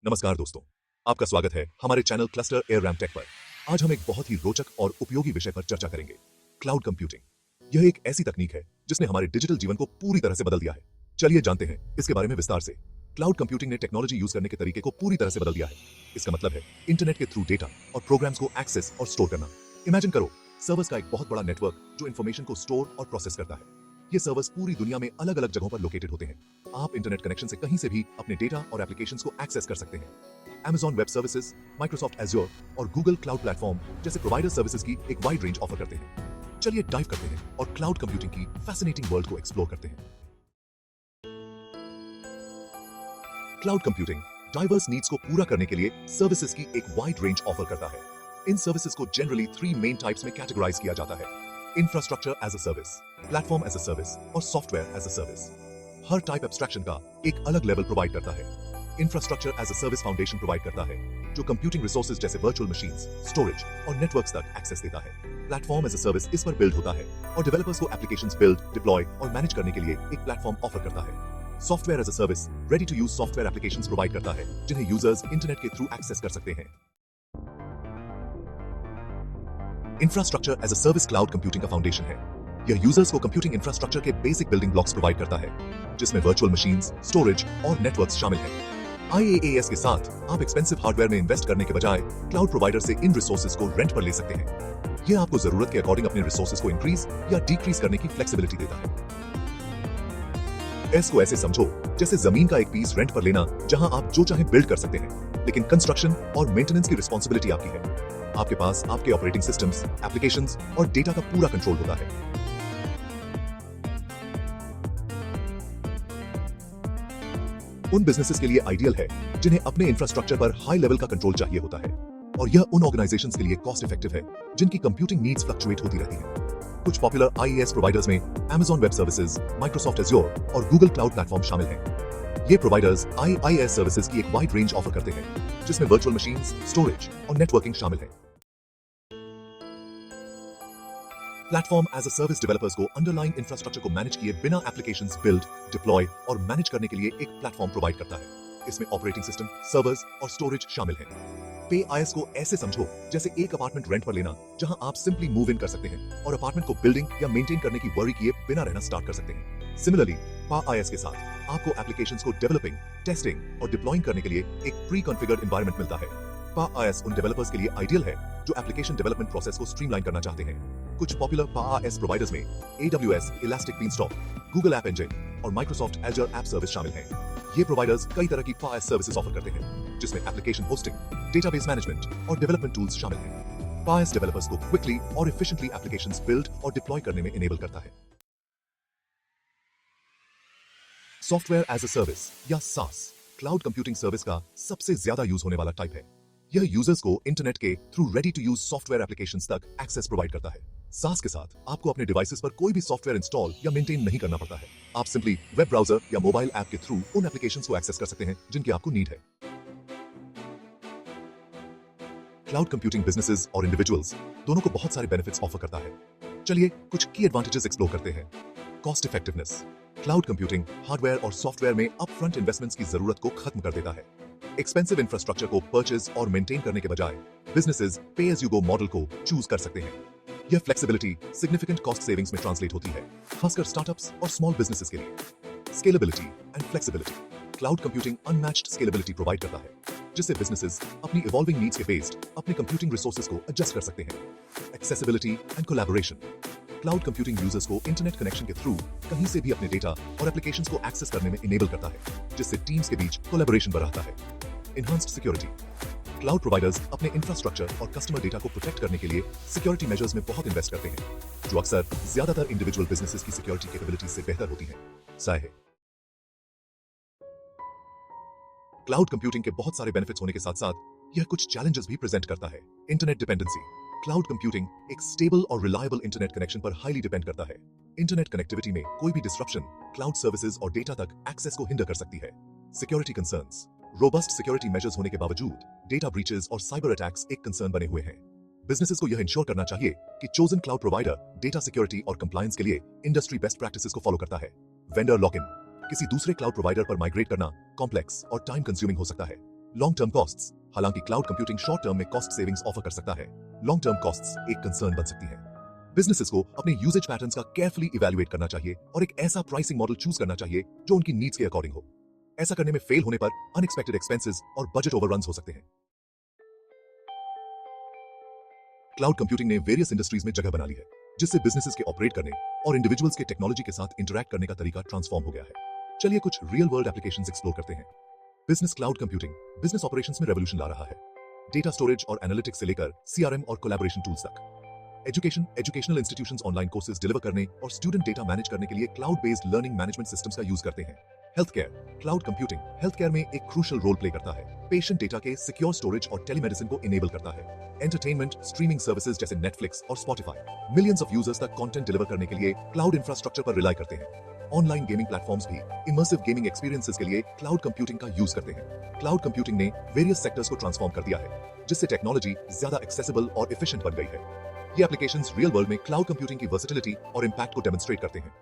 नमस्कार दोस्तों, आपका स्वागत है हमारे channel cluster air ram tech पर। आज हम एक बहुत ही रोचक और उपयोगी विषय पर चर्चा करेंगे, क्लाउड कंप्यूटिंग। यह एक ऐसी तकनीक है जिसने हमारे डिजिटल जीवन को पूरी तरह से बदल दिया है। चलिए जानते हैं इसके बारे में विस्तार से। क्लाउड कंप्यूटिंग ने टेक्नोलॉजी यूज करने के तरीके को पूरी तरह से बदल दिया है। इसका मतलब है इंटरनेट के थ्रू डेटा और प्रोग्राम्स को एक्सेस और स्टोर करना। इमेजिन करो, सर्वर्स का एक बहुत बड़ा नेटवर्क जो इन्फॉर्मेशन को स्टोर और प्रोसेस करता है। ये सर्वर्स पूरी दुनिया में अलग अलग जगहों पर लोकेटेड होते हैं। आप इंटरनेट कनेक्शन से कहीं से भी अपने डेटा और एप्लीकेशंस को एक्सेस कर सकते हैं। Amazon web services, Microsoft azure और गूगल क्लाउड प्लेटफॉर्म जैसे प्रोवाइडर सर्विसेज की एक वाइड रेंज ऑफर करते हैं। चलिए डाइव करते हैं और क्लाउड कंप्यूटिंग की फैसिनेटिंग वर्ल्ड को एक्सप्लोर करते हैं। क्लाउड कंप्यूटिंग डाइवर्स नीड्स को पूरा करने के लिए सर्विसेज की एक वाइड रेंज ऑफर करता है। इन सर्विसेज को जनरली 3 मेन टाइप्स में कैटेगराइज किया जाता है: infrastructure as a service, platform as a service और सॉफ्टवेयर एज अ सर्विस। हर टाइप एब्स्ट्रैक्शन का एक अलग लेवल प्रोवाइड करता है। Infrastructure as a service foundation provide करता है, जो कंप्यूटिंग रिसोर्सेज जैसे वर्चुअल मशीन्स, स्टोरेज और नेटवर्क्स तक एक्सेस देता है। प्लेटफॉर्म एज अ सर्विस इस पर बिल्ड होता है और डेवलपर्स को एप्लीकेशंस बिल्ड, डिप्लॉय और मैनेज करने के लिए एक प्लेटफॉर्म ऑफर करता है। Software as a service ready to use software applications provide करता है, जिन्हें यूजर्स इंटरनेट के थ्रू एक्सेस कर सकते हैं। Infrastructure as a service cloud computing का फाउंडेशन है। यह यूजर्स को कंप्यूटिंग इंफ्रास्ट्रक्चर के बेसिक बिल्डिंग ब्लॉक्स प्रोवाइड करता है, जिसमें वर्चुअल मशीन्स, स्टोरेज और नेटवर्क्स शामिल हैं। IaaS के साथ आप एक्सपेंसिव हार्डवेयर में इन्वेस्ट करने के बजाय क्लाउड प्रोवाइडर से इन रिसोर्सेज को रेंट पर ले सकते हैं। यह आपको जरूरत के अकॉर्डिंग अपने रिसोर्सेज को इंक्रीज या डिक्रीज करने की फ्लेक्सिबिलिटी देता है। इसको ऐसे समझो जैसे जमीन का एक पीस रेंट पर लेना, जहां आप जो चाहे बिल्ड कर सकते हैं, लेकिन कंस्ट्रक्शन और मेंटेनेंस की रिस्पॉन्सिबिलिटी आपकी है। आपके पास आपके ऑपरेटिंग सिस्टम्स, एप्लीकेशंस और डेटा का पूरा कंट्रोल होता है। उन बिजनेसेस के लिए आइडियल है जिन्हें अपने इंफ्रास्ट्रक्चर पर हाई लेवल का कंट्रोल चाहिए होता है, और यह उन ऑर्गेनाइजेशंस के लिए कॉस्ट इफेक्टिव है जिनकी कंप्यूटिंग नीड्स फ्लक्चुएट होती रहती हैं। कुछ पॉपुलर IaaS प्रोवाइडर्स में Amazon web services, Microsoft azure और गूगल क्लाउड प्लेटफॉर्म शामिल हैं। ये प्रोवाइडर्स IaaS सर्विसेज की एक वाइड रेंज ऑफर करते हैं, जिसमें वर्चुअल मशीन्स, स्टोरेज और नेटवर्किंग शामिल है। Platform as a service developers को अंडरलाइन इंफ्रास्ट्रक्चर को मैनेज किए बिना एप्लीकेशंस बिल्ड, डिप्लॉय और मैनेज करने के लिए एक प्लेटफॉर्म प्रोवाइड करता है। इसमें ऑपरेटिंग सिस्टम, सर्वर्स और स्टोरेज शामिल हैं। पे IaaS को ऐसे समझो जैसे एक अपार्टमेंट रेंट पर लेना, जहां आप सिंपली मूव इन कर सकते हैं और अपार्टमेंट को बिल्डिंग या मेंटेन करने की वरी किए बिना रहना स्टार्ट कर सकते हैं। सिमिलरली, पा IaaS के साथ आपको एप्लीकेशंस को डेवलपिंग, टेस्टिंग और डिप्लॉइंग करने के लिए एक प्री कॉन्फ़िगर्ड एनवायरनमेंट मिलता है। पा IaaS उन डेवलपर्स के लिए आइडियल है जो एप्लीकेशन डेवलपमेंट प्रोसेस को स्ट्रीमलाइन करना चाहते हैं। कुछ पॉपुलर पा IaaS प्रोवाइडर्स में AWS, elastic beanstalk, Google app engine और माइक्रोसॉफ्ट एज्योर ऐप सर्विस शामिल हैं। ये प्रोवाइडर्स कई तरह की पा IaaS सर्विसेज ऑफर करते हैं, जिसमें एप्लीकेशन होस्टिंग, डेटाबेस मैनेजमेंट और डेवलपमेंट टूल्स शामिल हैं। पा IaaS डेवलपर्स को क्विकली और एफिशिएंटली एप्लीकेशंस बिल्ड और डिप्लॉय करने में इनेबल करता है। सॉफ्टवेयर एज अ सर्विस या SaaS क्लाउड कंप्यूटिंग सर्विस का सबसे ज्यादा यूज होने वाला टाइप है। यह यूजर्स को इंटरनेट के through ready to use software applications तक एक्सेस प्रोवाइड करता है। SaaS के साथ आपको अपने डिवाइसेस पर कोई भी सॉफ्टवेयर इंस्टॉल या मेंटेन नहीं करना पड़ता है। आप सिंपली वेब ब्राउजर या मोबाइल ऐप के थ्रू उन एप्लीकेशंस को एक्सेस कर सकते हैं जिनकी आपको नीड है। क्लाउड कंप्यूटिंग बिजनेसेस और इंडिविजुअल्स दोनों को बहुत सारे बेनिफिट्स ऑफर करता है। चलिए कुछ की एडवांटेजेस एक्सप्लोर करते हैं। Cost effectiveness. Cloud computing hardware और सॉफ्टवेयर में अपफ्रंट इन्वेस्टमेंट्स की जरूरत को खत्म कर देता है। एक्सपेंसिव इंफ्रास्ट्रक्चर को परचेज और मेंटेन करने के बजाय बिजनेसेस पे एज यू गो मॉडल को चूज कर सकते हैं। यह फ्लेक्सिबिलिटी सिग्निफिकेंट कॉस्ट सेविंग्स में ट्रांसलेट होती है, खासकर स्टार्टअप्स और स्मॉल बिजनेसेस के लिए। Scalability and flexibility. Cloud computing unmatched scalability provide करता है, जिससे बिजनेसेस अपनी इवॉल्विंग नीड्स के बेस्ड अपने कंप्यूटिंग रिसोर्सेज को एडजस्ट कर सकते हैं। Accessibility and collaboration. Cloud computing users को इंटरनेट कनेक्शन के थ्रू कहीं से भी अपने डेटा और एप्लीकेशंस को एक्सेस करने में इनेबल करता है, जिससे टीम्स के बीच कोलैबोरेशन बढ़ाता है। Enhanced security. क्लाउड प्रोवाइडर्स अपने इंफ्रास्ट्रक्चर और कस्टमर डेटा को प्रोटेक्ट करने के लिए सिक्योरिटी मेजर्स में बहुत इन्वेस्ट करते हैं, जो अक्सर ज्यादातर इंडिविजुअल बिजनेसेस की सिक्योरिटी कैपेबिलिटीज से बेहतर होती हैं। साहे। क्लाउड कंप्यूटिंग के बहुत सारे बेनिफिट्स होने के साथ साथ यह कुछ चैलेंजेस भी प्रेजेंट करता है। Internet dependency. क्लाउड कंप्यूटिंग एक स्टेबल और रिलायबल इंटरनेट कनेक्शन पर हाईली डिपेंड करता है। इंटरनेट कनेक्टिविटी में कोई भी डिस्ट्रप्शन क्लाउड सर्विसेज और डेटा तक एक्सेस को हिंडर कर सकती है। Security concerns. Robust security measures होने के बावजूद डेटा ब्रीचेस और साइबर अटैक्स एक कंसर्न बने हुए हैं। बिजनेसेस को यह इंश्योर करना चाहिए कि chosen cloud provider data security और कंप्लायंस के लिए इंडस्ट्री बेस्ट प्रैक्टिसेस को फॉलो करता है। Vendor lock in. किसी दूसरे क्लाउड प्रोवाइडर पर माइग्रेट करना कॉम्प्लेक्स और टाइम कंज्यूमिंग हो सकता है। Long term costs. हालांकि क्लाउड कंप्यूटिंग शॉर्ट टर्म में कॉस्ट सेविंग्स ऑफर कर सकता है, लॉन्ग टर्म कॉस्ट्स एक कंसर्न बन सकती है। बिजनेसेस को अपने यूजेज पैटर्न्स का केयरफुली इवैल्यूएट करना चाहिए और एक ऐसा प्राइसिंग मॉडल चूज करना चाहिए जो उनकी नीड्स के अकॉर्डिंग हो। ऐसा करने में फेल होने पर अनएक्सपेक्टेड एक्सपेंसेस और बजट ओवररन्स हो सकते हैं। क्लाउड कंप्यूटिंग ने वेरियस इंडस्ट्रीज में जगह बना ली है, जिससे बिजनेसेस के ऑपरेट करने और इंडिविजुअल्स के टेक्नोलॉजी के साथ इंटरैक्ट करने का तरीका ट्रांसफॉर्म हो गया है। चलिए कुछ रियल वर्ल्ड एप्लीकेशंस एक्सप्लोर करते हैं। Business cloud computing business operations में रेवोल्यूशन ला रहा है। डेटा स्टोरेज और एनालिटिक्स से लेकर सीआरएम और कोलैबोरेशन टूल्स तक। Educational institutions online courses deliver करने और स्टूडेंट डेटा मैनेज करने के लिए cloud based learning management systems का यूज करते हैं। Health care cloud computing health care में एक क्रूशियल रोल प्ले करता है। पेशेंट डेटा के सिक्योर स्टोरेज और टेलीमेडिसिन को इनेबल करता है। एंटरटेनमेंट स्ट्रीमिंग सर्विसेज जैसे नेटफ्लिक्स और स्पॉटिफाई मिलियंस ऑफ यूजर्स तक कंटेंट डिलीवर करने के लिए क्लाउड इंफ्रास्ट्रक्चर पर रिलाई करते हैं। ऑनलाइन गेमिंग प्लेटफॉर्म्स भी इमर्सिव गेमिंग एक्सपीरियंसेस के लिए क्लाउड कंप्यूटिंग का यूज करते हैं। क्लाउड कंप्यूटिंग ने वेरियस सेक्टर्स को ट्रांसफॉर्म कर दिया है, जिससे टेक्नोलॉजी ज्यादा एक्सेसिबल और एफिशिएंट बन गई है। ये एप्लीकेशंस रियल वर्ल्ड में क्लाउड कंप्यूटिंग की वर्सेटिलिटी और इंपैक्ट को डेमोन्स्ट्रेट करते हैं।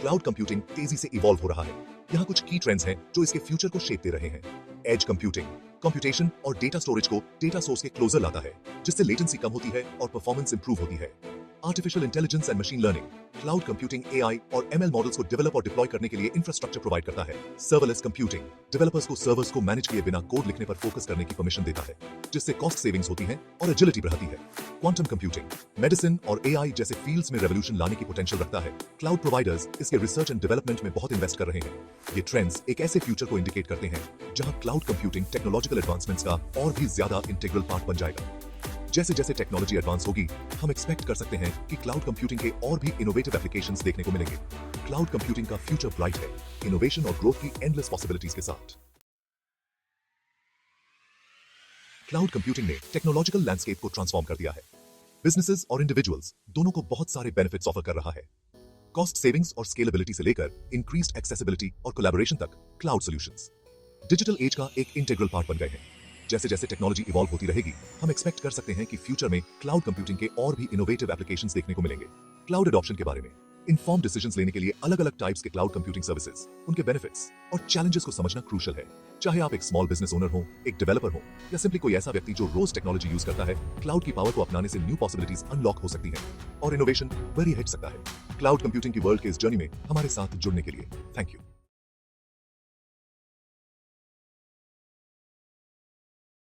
क्लाउड कंप्यूटिंग तेजी से इवॉल्व हो रहा है। यहाँ कुछ की ट्रेंड्स हैं जो इसके फ्यूचर को शेप दे रहे हैं। एज कंप्यूटिंग कंप्यूटेशन और डेटा स्टोरेज को डेटा सोर्स के क्लोजर लाता है, जिससे लेटेंसी कम होती है और परफॉर्मेंस इंप्रूव होती है। Artificial intelligence and machine learning cloud computing AI और एमएल मॉडल्स को डेवलप और डिप्लॉय करने के लिए इंफ्रास्ट्रक्चर प्रोवाइड करता है। सर्वरलेस कंप्यूटिंग डेवलपर्स को सर्वर्स को मैनेज किए बिना कोड लिखने पर फोकस करने की परमिशन देता है, जिससे कॉस्ट सेविंग्स होती है और एजिलिटी बढ़ती है। क्वांटम कंप्यूटिंग मेडिसिन और एआई जैसे फील्ड्स में रेवोल्यूशन लाने की पोटेंशियल रखता है। क्लाउड प्रोवाइडर्स इसके रिसर्च एंड डेवलपमेंट में बहुत इन्वेस्ट कर रहे हैं। ये ट्रेंड्स एक ऐसे फ्यूचर को इंडिकेट करते हैं जहां क्लाउड कंप्यूटिंग टेक्नोलॉजिकल एडवांसमेंट्स का और भी ज्यादा इंटीग्रल पार्ट बन जाएगा। जैसे जैसे टेक्नोलॉजी एडवांस होगी, हम एक्सपेक्ट कर सकते हैं कि क्लाउड कंप्यूटिंग के और भी इनोवेटिव एप्लीकेशंस देखने को मिलेंगे। क्लाउड कंप्यूटिंग का फ्यूचर ब्राइट है, इनोवेशन और ग्रोथ की एंडलेस पॉसिबिलिटीज के साथ। क्लाउड कंप्यूटिंग ने टेक्नोलॉजिकल लैंडस्केप को ट्रांसफॉर्म कर दिया है। बिजनेसेस और इंडिविजुअल्स दोनों को बहुत सारे बेनिफिट्स ऑफर कर रहा है। कॉस्ट सेविंग्स और स्केलेबिलिटी से लेकर इंक्रीज्ड एक्सेसिबिलिटी और कोलैबोरेशन तक क्लाउड सॉल्यूशंस डिजिटल एज का एक इंटीग्रल पार्ट बन गए हैं। जैसे जैसे टेक्नोलॉजी इवॉल्व होती रहेगी, हम एक्सपेक्ट कर सकते हैं कि फ्यूचर में क्लाउड कंप्यूटिंग के और भी इनोवेटिव एप्लीकेशंस देखने को मिलेंगे। क्लाउड एडॉप्शन के बारे में इन्फॉर्म डिसीजंस लेने के लिए अलग अलग टाइप्स के क्लाउड कंप्यूटिंग सर्विसेज, उनके बेनिफिट्स और चैलेंजेस को समझना क्रूशियल है। चाहे आप एक स्मॉल बिजनेस ओनर हो, एक डेवलपर हो या सिंपली कोई ऐसा व्यक्ति जो रोज टेक्नोलॉजी यूज करता है, क्लाउड की पावर को अपनाने से न्यू पॉसिबिलिटीज अनलॉक हो सकती हैं और इनोवेशन बढ़ सकता है। क्लाउड कंप्यूटिंग की वर्ल्ड के इस जर्नी में हमारे साथ जुड़ने के लिए थैंक यू।